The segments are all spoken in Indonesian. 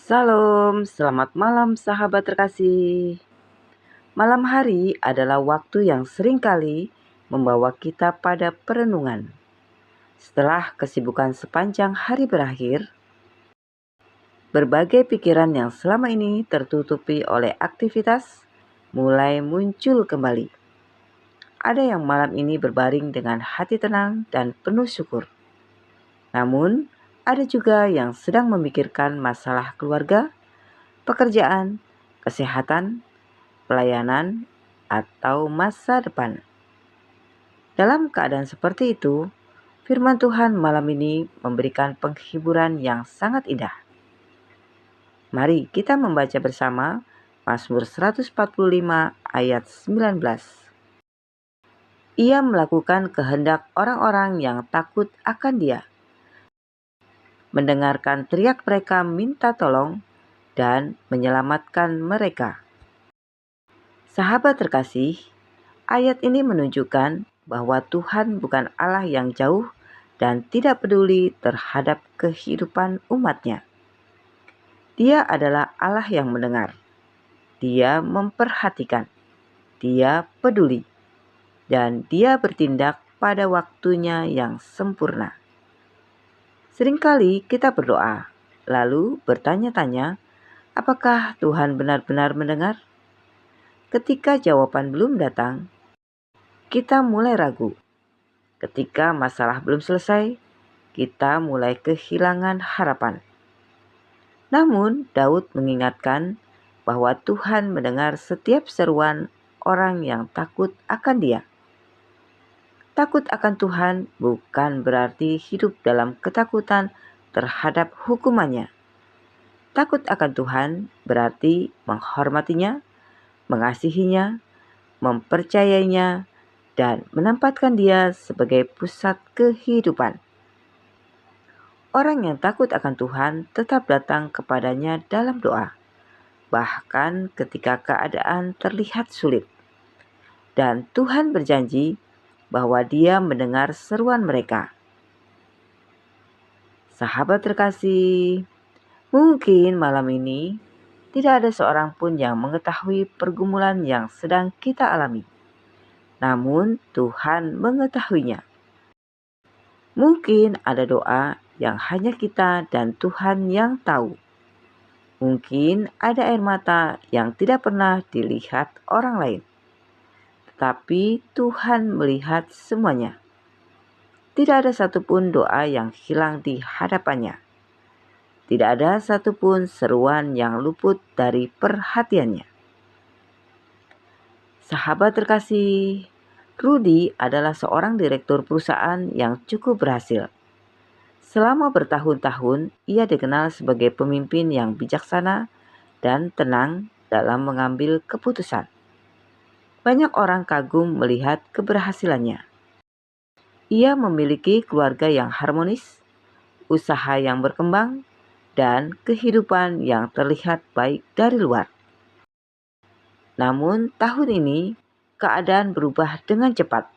Salam, selamat malam sahabat terkasih. Malam hari adalah waktu yang seringkali membawa kita pada perenungan. Setelah kesibukan sepanjang hari berakhir, berbagai pikiran yang selama ini tertutupi oleh aktivitas mulai muncul kembali. Ada yang malam ini berbaring dengan hati tenang dan penuh syukur. Namun, ada juga yang sedang memikirkan masalah keluarga, pekerjaan, kesehatan, pelayanan, atau masa depan. Dalam keadaan seperti itu, firman Tuhan malam ini memberikan penghiburan yang sangat indah. Mari kita membaca bersama Mazmur 145 ayat 19. Ia melakukan kehendak orang-orang yang takut akan Dia, mendengarkan teriak mereka minta tolong, dan menyelamatkan mereka. Sahabat terkasih, ayat ini menunjukkan bahwa Tuhan bukan Allah yang jauh dan tidak peduli terhadap kehidupan umat-Nya. Dia adalah Allah yang mendengar. Dia memperhatikan. Dia peduli. Dan Dia bertindak pada waktunya yang sempurna. Seringkali kita berdoa, lalu bertanya-tanya, apakah Tuhan benar-benar mendengar? Ketika jawaban belum datang, kita mulai ragu. Ketika masalah belum selesai, kita mulai kehilangan harapan. Namun, Daud mengingatkan bahwa Tuhan mendengar setiap seruan orang yang takut akan Dia. Takut akan Tuhan bukan berarti hidup dalam ketakutan terhadap hukumannya. Takut akan Tuhan berarti menghormatinya, mengasihinya, mempercayainya, dan menempatkan Dia sebagai pusat kehidupan. Orang yang takut akan Tuhan tetap datang kepadanya dalam doa, bahkan ketika keadaan terlihat sulit. Dan Tuhan berjanji bahwa Dia mendengar seruan mereka. Sahabat terkasih, mungkin malam ini tidak ada seorang pun yang mengetahui pergumulan yang sedang kita alami. Namun Tuhan mengetahuinya. Mungkin ada doa yang hanya kita dan Tuhan yang tahu. Mungkin ada air mata yang tidak pernah dilihat orang lain. Tetapi Tuhan melihat semuanya. Tidak ada satupun doa yang hilang di hadapannya. Tidak ada satupun seruan yang luput dari perhatiannya. Sahabat terkasih, Rudy adalah seorang direktur perusahaan yang cukup berhasil. Selama bertahun-tahun, ia dikenal sebagai pemimpin yang bijaksana dan tenang dalam mengambil keputusan. Banyak orang kagum melihat keberhasilannya. Ia memiliki keluarga yang harmonis, usaha yang berkembang, dan kehidupan yang terlihat baik dari luar. Namun tahun ini, keadaan berubah dengan cepat.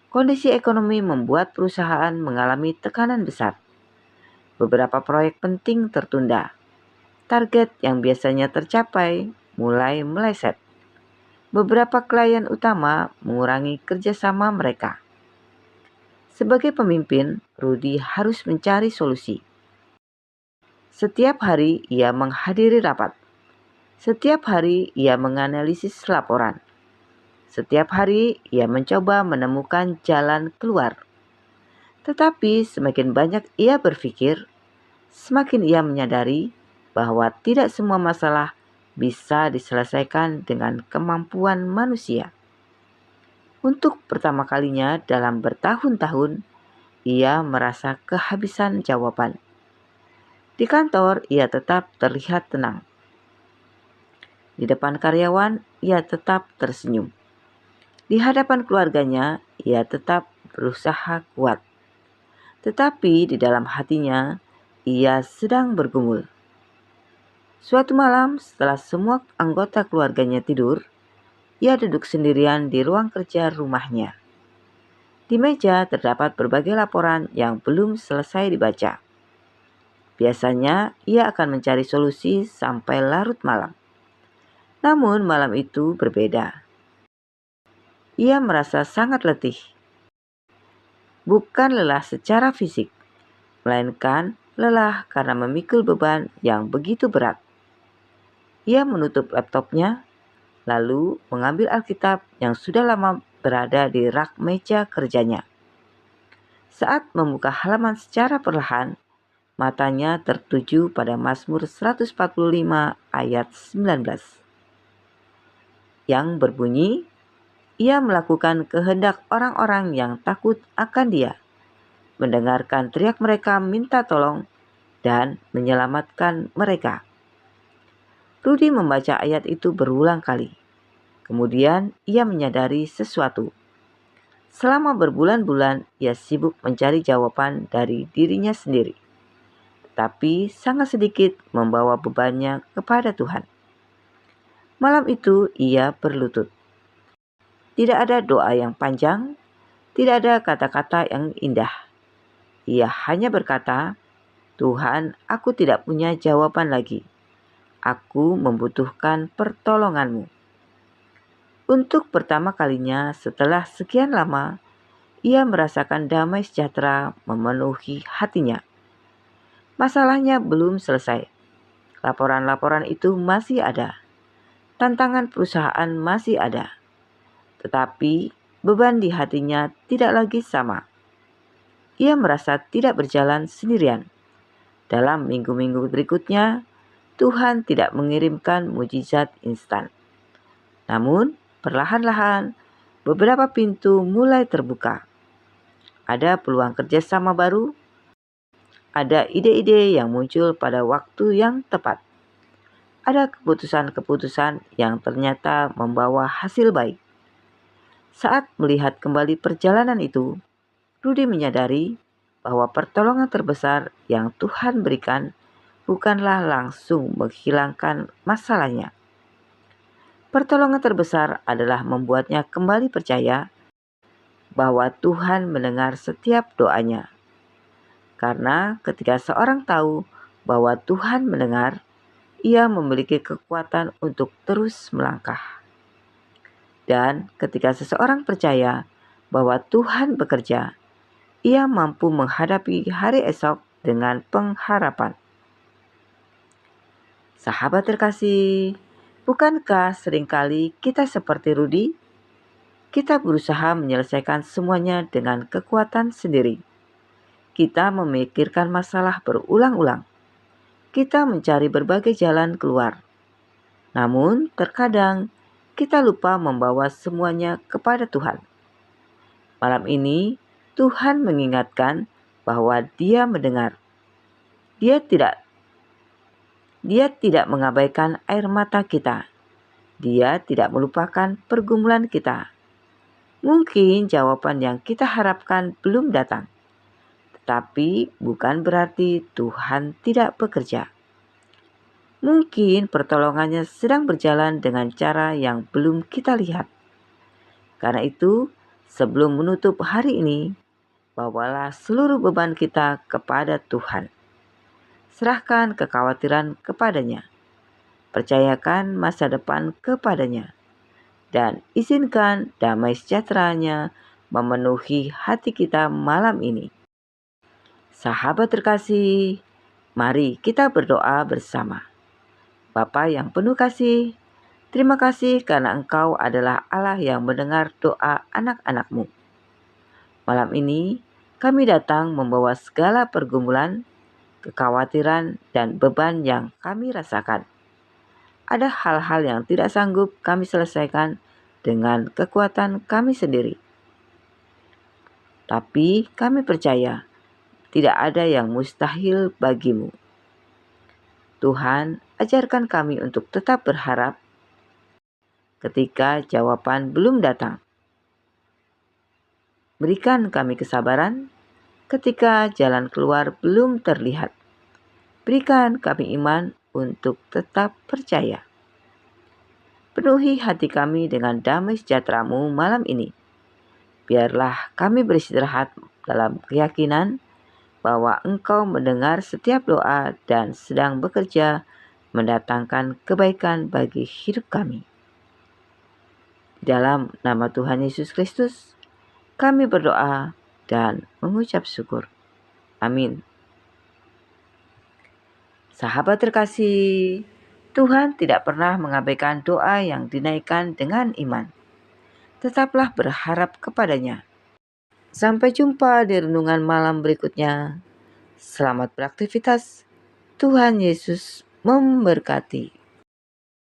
Kondisi ekonomi membuat perusahaan mengalami tekanan besar. Beberapa proyek penting tertunda. Target yang biasanya tercapai mulai meleset. Beberapa klien utama mengurangi kerjasama mereka. Sebagai pemimpin, Rudy harus mencari solusi. Setiap hari ia menghadiri rapat. Setiap hari ia menganalisis laporan. Setiap hari ia mencoba menemukan jalan keluar. Tetapi semakin banyak ia berpikir, semakin ia menyadari bahwa tidak semua masalah bisa diselesaikan dengan kemampuan manusia. Untuk pertama kalinya dalam bertahun-tahun, ia merasa kehabisan jawaban. Di kantor, ia tetap terlihat tenang. Di depan karyawan, ia tetap tersenyum. Di hadapan keluarganya, ia tetap berusaha kuat. Tetapi di dalam hatinya, ia sedang bergumul. Suatu malam, setelah semua anggota keluarganya tidur, ia duduk sendirian di ruang kerja rumahnya. Di meja terdapat berbagai laporan yang belum selesai dibaca. Biasanya ia akan mencari solusi sampai larut malam. Namun malam itu berbeda. Ia merasa sangat letih. Bukan lelah secara fisik, melainkan lelah karena memikul beban yang begitu berat. Ia menutup laptopnya, lalu mengambil Alkitab yang sudah lama berada di rak meja kerjanya. Saat membuka halaman secara perlahan, matanya tertuju pada Mazmur 145 ayat 19 yang berbunyi, ia melakukan kehendak orang-orang yang takut akan dia, mendengarkan teriak mereka minta tolong, dan menyelamatkan mereka. Rudy membaca ayat itu berulang kali. Kemudian ia menyadari sesuatu. Selama berbulan-bulan ia sibuk mencari jawaban dari dirinya sendiri, tapi sangat sedikit membawa bebannya kepada Tuhan. Malam itu ia berlutut. Tidak ada doa yang panjang, tidak ada kata-kata yang indah. Ia hanya berkata, "Tuhan, aku tidak punya jawaban lagi. Aku membutuhkan pertolongan-Mu." Untuk pertama kalinya setelah sekian lama, ia merasakan damai sejahtera memenuhi hatinya. Masalahnya belum selesai. Laporan-laporan itu masih ada. Tantangan perusahaan masih ada. Tetapi beban di hatinya tidak lagi sama. Ia merasa tidak berjalan sendirian. Dalam minggu-minggu berikutnya, Tuhan tidak mengirimkan mujizat instan. Namun, perlahan-lahan, beberapa pintu mulai terbuka. Ada peluang kerjasama baru, ada ide-ide yang muncul pada waktu yang tepat. Ada keputusan-keputusan yang ternyata membawa hasil baik. Saat melihat kembali perjalanan itu, Rudy menyadari bahwa pertolongan terbesar yang Tuhan berikan bukanlah langsung menghilangkan masalahnya. Pertolongan terbesar adalah membuatnya kembali percaya bahwa Tuhan mendengar setiap doanya. Karena ketika seorang tahu bahwa Tuhan mendengar, ia memiliki kekuatan untuk terus melangkah. Dan ketika seseorang percaya bahwa Tuhan bekerja, ia mampu menghadapi hari esok dengan pengharapan. Sahabat terkasih, bukankah seringkali kita seperti Rudy? Kita berusaha menyelesaikan semuanya dengan kekuatan sendiri. Kita memikirkan masalah berulang-ulang. Kita mencari berbagai jalan keluar. Namun, terkadang kita lupa membawa semuanya kepada Tuhan. Malam ini, Tuhan mengingatkan bahwa Dia mendengar. Dia tidak mengabaikan air mata kita. Dia tidak melupakan pergumulan kita. Mungkin jawaban yang kita harapkan belum datang. Tapi bukan berarti Tuhan tidak bekerja. Mungkin pertolongannya sedang berjalan dengan cara yang belum kita lihat. Karena itu, sebelum menutup hari ini, bawalah seluruh beban kita kepada Tuhan. Serahkan kekhawatiran kepadanya. Percayakan masa depan kepadanya. Dan izinkan damai sejahtera-Nya memenuhi hati kita malam ini. Sahabat terkasih, mari kita berdoa bersama. Bapa yang penuh kasih, terima kasih karena Engkau adalah Allah yang mendengar doa anak-anak-Mu. Malam ini, kami datang membawa segala pergumulan, kekhawatiran, dan beban yang kami rasakan. Ada hal-hal yang tidak sanggup kami selesaikan dengan kekuatan kami sendiri. Tapi kami percaya, tidak ada yang mustahil bagimu. Tuhan, ajarkan kami untuk tetap berharap ketika jawaban belum datang. Berikan kami kesabaran ketika jalan keluar belum terlihat. Berikan kami iman untuk tetap percaya. Penuhi hati kami dengan damai sejahtera-Mu malam ini. Biarlah kami beristirahat dalam keyakinan bahwa Engkau mendengar setiap doa dan sedang bekerja mendatangkan kebaikan bagi hidup kami. Dalam nama Tuhan Yesus Kristus, kami berdoa dan mengucap syukur. Amin. Sahabat terkasih, Tuhan tidak pernah mengabaikan doa yang dinaikkan dengan iman. Tetaplah berharap kepadanya. Sampai jumpa di renungan malam berikutnya. Selamat beraktivitas. Tuhan Yesus memberkati.